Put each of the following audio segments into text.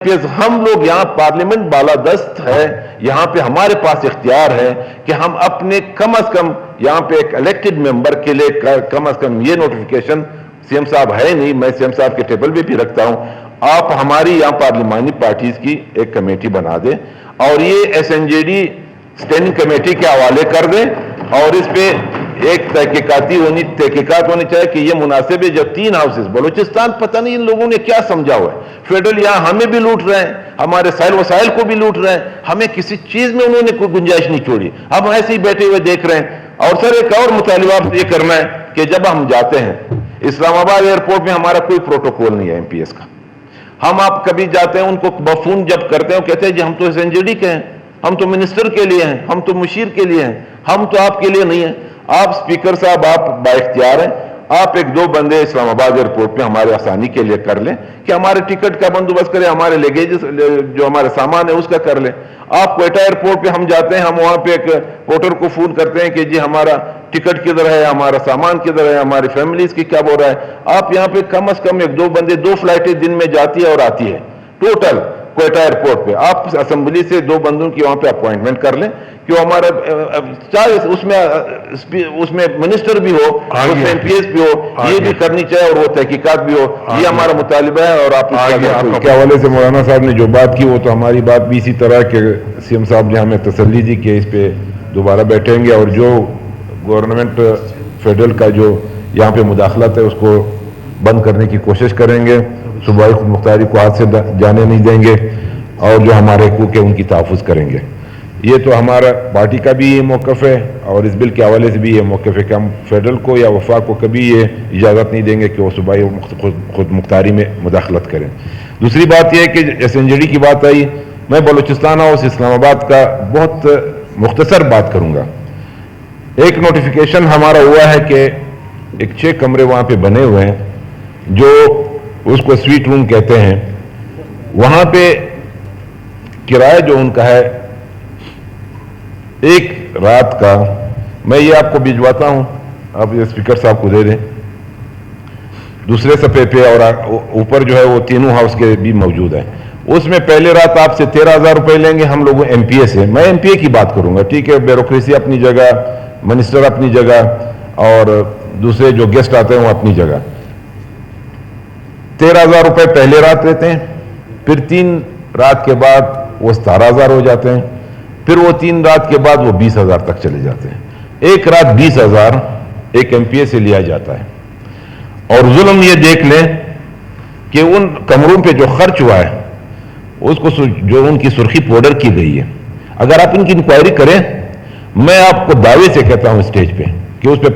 हम लोग यहाँ पार्लियामेंट बालादस्त है, यहाँ पे हमारे पास इख्तियार है कि हम अपने कम अज कम यहाँ पे एक इलेक्टेड मेंबर के लिए कम अज कम ये नोटिफिकेशन, सीएम साहब है नहीं, मैं सीएम साहब के टेबल पे भी रखता हूँ, आप हमारी यहाँ पार्लियामानी पार्टीज की एक कमेटी बना दें और ये एसएनजेडी स्टैंडिंग कमेटी के हवाले कर दें और इस पे एक तहकीकात होनी चाहिए कि ये मुनासिब है। जब 3 हाउसेस बलूचिस्तान, पता नहीं इन लोगों ने क्या समझा हुआ है, फेडरल यहाँ हमें भी लूट रहे हैं, हमारे साइल वसाइल को भी लूट रहे हैं, हमें किसी चीज में उन्होंने कोई गुंजाइश नहीं छोड़ी, हम ऐसे ही बैठे हुए देख रहे हैं। और सर एक और मुतालिबा ये करना है कि जब हम जाते हैं इस्लामाबाद एयरपोर्ट में हमारा कोई प्रोटोकॉल नहीं है एमपीएस का, हम आप कभी जाते हैं उनको बफून जब करते हैं कहते हैं जी हम तो एसएनजेडी के हैं, हम तो मिनिस्टर के लिए हैं, हम तो मुशीर के लिए हैं, हम तो आपके लिए नहीं है। आप स्पीकर साहब आप बाइख्तियार हैं, आप 1-2 बंदे इस्लामाबाद एयरपोर्ट पे हमारे आसानी के लिए कर लें कि हमारे टिकट का बंदोबस्त करें, हमारे लगेज जो हमारे सामान है उसका कर लें। आप क्वेटा एयरपोर्ट पे हम जाते हैं, हम वहां पे एक पोर्टर को फोन करते हैं कि जी हमारा टिकट किधर है, हमारा सामान किधर है, हमारी फैमिलीज की क्या बोल रहा है। आप यहाँ पे कम से कम 1-2 बंदे, 2 फ्लाइटें दिन में जाती है और आती है टोटल क्वेटा एयरपोर्ट पे, आप असेंबली से 2 बंदों की वहां पे अपॉइंटमेंट कर लें कि हमारा चाहे उसमें मिनिस्टर भी हो, उसमें एमपीएस भी हो, ये भी करनी चाहिए और वो तहकीकात भी हो। ये हमारा मुतालिबा है। और आप के हवाले से मौलाना साहब ने जो बात की वो तो हमारी बात भी इसी तरह के सीएम साहब ने हमें तसल्ली दी कि इस पे दोबारा बैठेंगे और जो गवर्नमेंट फेडरल का जो यहाँ पे मुदाखलत है उसको बंद करने की कोशिश करेंगे, सूबाई खुद मुख्तारी को हाथ से जाने नहीं देंगे और जो हमारे हकूक़ है उनकी तहफ़्फ़ुज़ करेंगे। ये तो हमारा पार्टी का भी ये मौक़िफ़ है और इस बिल के हवाले से भी ये मौक़िफ़ है कि हम फेडरल को या वफाक को कभी ये इजाज़त नहीं देंगे कि वो सूबाई खुद मुख्तारी में मुदाखलत करें। दूसरी बात यह है कि एसएनजेडी की बात आई, मैं बलूचिस्तान हाउस इस्लामाबाद का बहुत मुख्तसर बात करूँगा। एक नोटिफिकेशन हमारा हुआ है कि एक 6 कमरे वहाँ पर बने हुए हैं जो उसको स्वीट रूम कहते हैं, वहां पे किराया जो उनका है एक रात का, मैं ये आपको भिजवाता हूं, आप ये स्पीकर साहब को दे दें, दूसरे सफ़े पे और ऊपर जो है वो तीनों हाउस के भी मौजूद है। उसमें पहले रात आपसे 13,000 रुपए लेंगे, हम लोग एमपीए से, मैं एमपीए की बात करूंगा, ठीक है, ब्यूरोक्रेसी अपनी जगह, मिनिस्टर अपनी जगह और दूसरे जो गेस्ट आते हैं वो अपनी जगह। 13,000 रुपए पहले रात लेते हैं, फिर 3 रात के बाद वो 17,000 हो जाते हैं, फिर वो 3 रात के बाद वो 20,000 तक चले जाते हैं। एक रात 20,000 एक एमपीए से लिया जाता है। और जुल्म ये देख लें कि उन कमरों पे जो खर्च हुआ है उसको जो उनकी सुर्खी पाउडर की गई है, अगर आप इनकी इंक्वायरी करें, मैं आपको दावे से कहता हूं स्टेज पे कि उस पर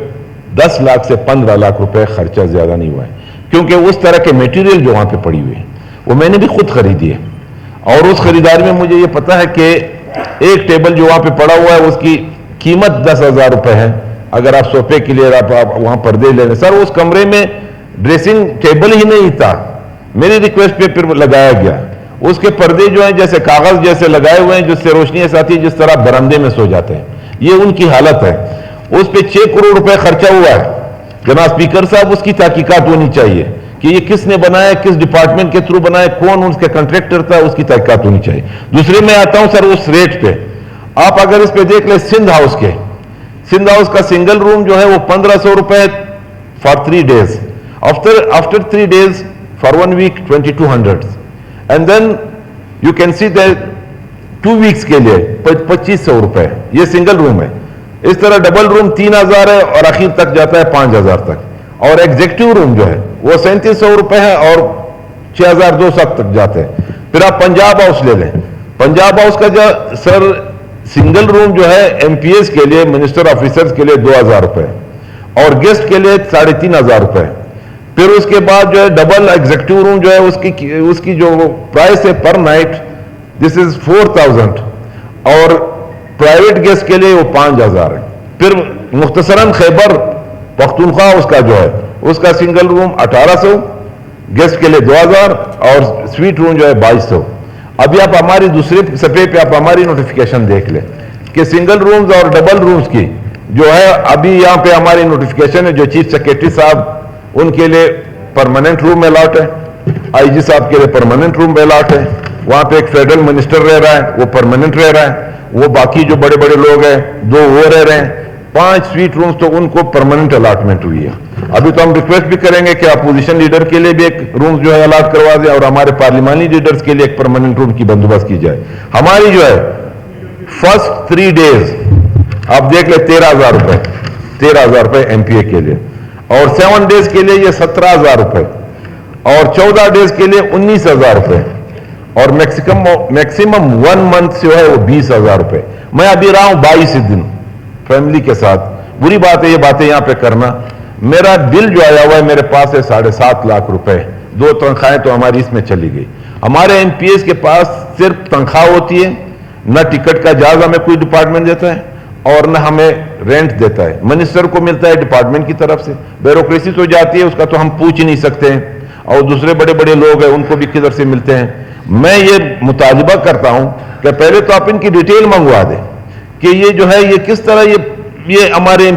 10 लाख से 15 लाख रुपए खर्चा ज्यादा नहीं हुआ है, क्योंकि उस तरह के मटेरियल जो वहां पे पड़ी हुई है वो मैंने भी खुद खरीदी है और उस खरीदारी में मुझे ये पता है कि एक टेबल जो वहां पे पड़ा हुआ है उसकी कीमत 10,000 रुपए है। अगर आप सोफे के लिए आप वहां पर्दे ले लें, सर उस कमरे में ड्रेसिंग टेबल ही नहीं था, मेरी रिक्वेस्ट पे फिर लगाया गया, उसके पर्दे जो हैं जैसे कागज जैसे लगाए हुए हैं जिससे रोशनी ऐसी आती है जिस तरह बरामदे में सो जाते हैं, ये उनकी हालत है। उस पर 6 करोड़ रुपए खर्चा हुआ है। जनाब स्पीकर साहब, उसकी तहकीकात होनी चाहिए कि ये किसने बनाया, किस डिपार्टमेंट के थ्रू बनाया, कौन उसके कॉन्ट्रैक्टर था, उसकी तहकीकात होनी चाहिए। दूसरे में आता हूं सर उस रेट पे, आप अगर इस पे देख ले सिंध हाउस का सिंगल रूम जो है वो 1,500 रुपए for 3 days, after 3 days for 1 week 2,200 and then you can see that 2 weeks के लिए 2,500 रुपए, ये सिंगल रूम है। इस तरह डबल रूम 3,000 है और आखिर तक जाता है 5,000 तक, और एग्जीक्यूटिव रूम जो है वो 3,700 रुपए है और 6,200 तक जाते हैं। फिर आप पंजाब हाउस ले लें, पंजाब हाउस का जो सर सिंगल रूम जो है एमपीएस के लिए, मिनिस्टर ऑफिसर्स के लिए 2,000 रुपए और गेस्ट के लिए 3,500 रुपए। फिर उसके बाद जो है डबल एग्जीक्यूटिव रूम जो है उसकी जो प्राइस है पर नाइट दिस इज 4,000 और प्राइवेट गेस्ट के लिए वो 5,000 है। फिर मुख्तसरन खैबर पख्तूनख्वा उसका जो है उसका सिंगल रूम 1,800, गेस्ट के लिए 2,000 और स्वीट रूम जो है 2,200। अभी आप हमारी दूसरे सफ़े पे आप हमारी नोटिफिकेशन देख लें कि सिंगल रूम्स और डबल रूम्स की जो है अभी यहाँ पे हमारी नोटिफिकेशन है, जो चीफ सेक्रेटरी साहब उनके लिए परमानेंट रूम अलॉट है, आईजी साहब के लिए परमानेंट रूम अलॉट है, वहां पे एक फेडरल मिनिस्टर रह रहा है, वो परमानेंट रह रहा है, वो बाकी जो बड़े बड़े लोग हैं 2 वो रह रहे हैं, 5 स्वीट रूम्स तो उनको परमानेंट अलॉटमेंट हुई है। अभी तो हम रिक्वेस्ट भी करेंगे कि अपोजिशन लीडर के लिए भी एक रूम जो है अलॉट करवा दें और हमारे पार्लिमानी लीडर्स के लिए एक परमानेंट रूम की बंदोबस्त की जाए। हमारी जो है फर्स्ट 3 डेज आप देख ले 13,000 रुपए एमपीए के लिए, और 7 डेज के लिए ये 17,000 रुपए, और 14 डेज के लिए 19,000 रुपए, और मैक्सिमम 1 मंथ जो है वो 20,000 रुपए। मैं अभी रहा हूं 22 दिन फैमिली के साथ। बुरी बात है ये बातें यहां पे करना। मेरा बिल जो आया हुआ है मेरे पास है 7.5 लाख रुपए, 2 तनख्वाहें तो हमारी इसमें चली गई। हमारे एमपीएस के पास सिर्फ तनख्वाह होती है, न टिकट का जायज हमें कोई डिपार्टमेंट देता है और न हमें रेंट देता है, मिनिस्टर को मिलता है डिपार्टमेंट की तरफ से। ब्यूरोक्रेसी तो जाती है, उसका तो हम पूछ ही नहीं सकते हैं, और दूसरे बड़े बड़े लोग हैं उनको भी किधर से मिलते हैं। मैं ये मुतालबा करता हूं कि पहले तो आप इनकी डिटेल मंगवा दें कि ये जो है ये किस तरह ये हमारे